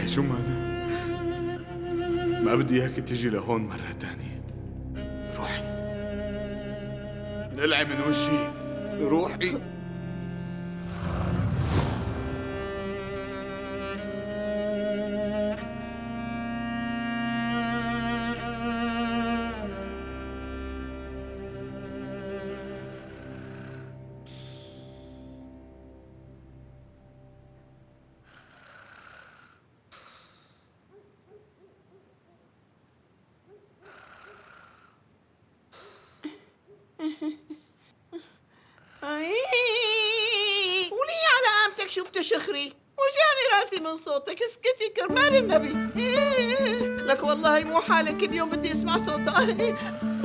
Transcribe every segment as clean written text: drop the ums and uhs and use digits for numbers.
اسمعي جمانة، ما بدي اياك تيجي لهون مرة تانية. روحي، نلعي من وجهي، روحي. ولي على قامتك شو بتشخري؟ وجعني راسي من صوتك، اسكتي كرمال النبي. لك والله مو حالك، كل يوم بدي اسمع صوتها.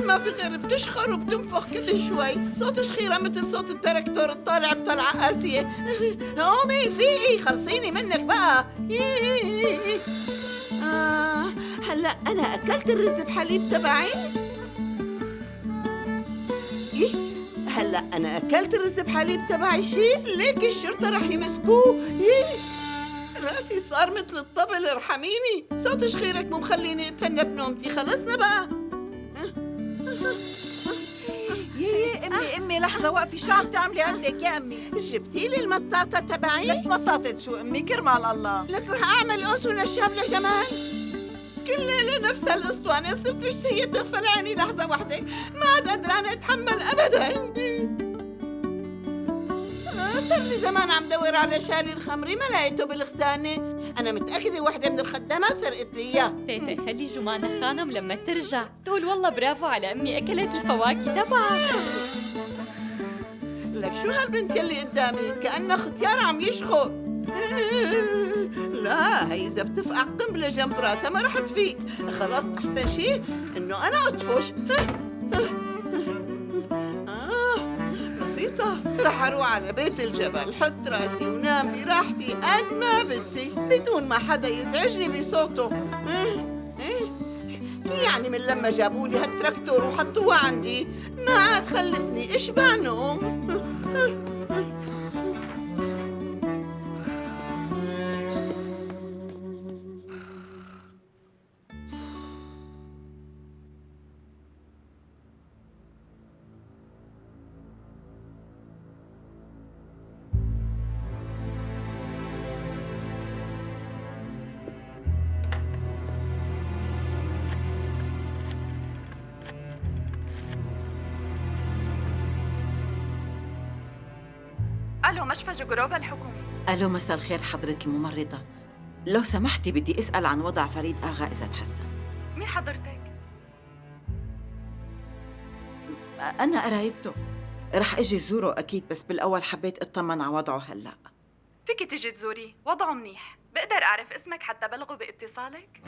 ما في غير بتشخر وبتنفخ كل شوي، صوت شخيرة مثل صوت التراكتور الطالع بطلعة قاسية. قومي فيقي، خلصيني منك بقى. هلا أنا أكلت الرز بحليب تبعي؟ هلا أنا أكلت الرز بحليب تبعي شي؟ ليك الشرطة رح يمسكوه. راسي صار مثل الطبل، ارحميني. صوت شخيرك مو مخليني اتهنى بنومتي، خلصنا بقى. امي لحظة وقفي، شو عم تعملي عندك يا امي؟ جبتي لي المطاطة تبعي؟ لك مطاطة شو امي؟ كرمال الله. لك رح اعمل قوس ونشاب لجمال. كل ليلة نفس هالقصة، صرت مشتهية تغفل عيني لحظة وحدة، ما عاد قدرانة اتحمل ابدا. صار لي زمان عم دور على شالي الخمري، ما لقيته بالخزانة. أنا متأكدة وحدة من الخدامات سرقت لي إياه. تيتا خلي جمانة خانم لما ترجع تقول والله برافو على أمي أكلت الفواكه تبعها. لك شو هالبنت يلي قدامي؟ كأنها ختيار عم يشخر. لا هي إذا بتفقع قنبلة جنب راسها ما رح تفيق. خلاص أحسن شيء إنه أنا أطفش. بسيطة، رح أروح على بيت الجبل، حط راسي ونام براحتي قد ما بدي بدون ما حدا يزعجني بصوته. يعني من لما جابوا لي هالتراكتور وحطوها عندي ما عاد خلتني اشبع نوم. الو، مشفى جغروبا الحكومي. الو، مساء الخير حضرة الممرضة، لو سمحتي بدي اسأل عن وضع فريد آغا إذا تحسن. مين حضرتك؟ أنا قرايبته، رح أجي زوره أكيد، بس بالأول حبيت أطمن على وضعه هلأ. فيكي تيجي تزوري، وضعه منيح. بقدر أعرف اسمك حتى بلغه باتصالك؟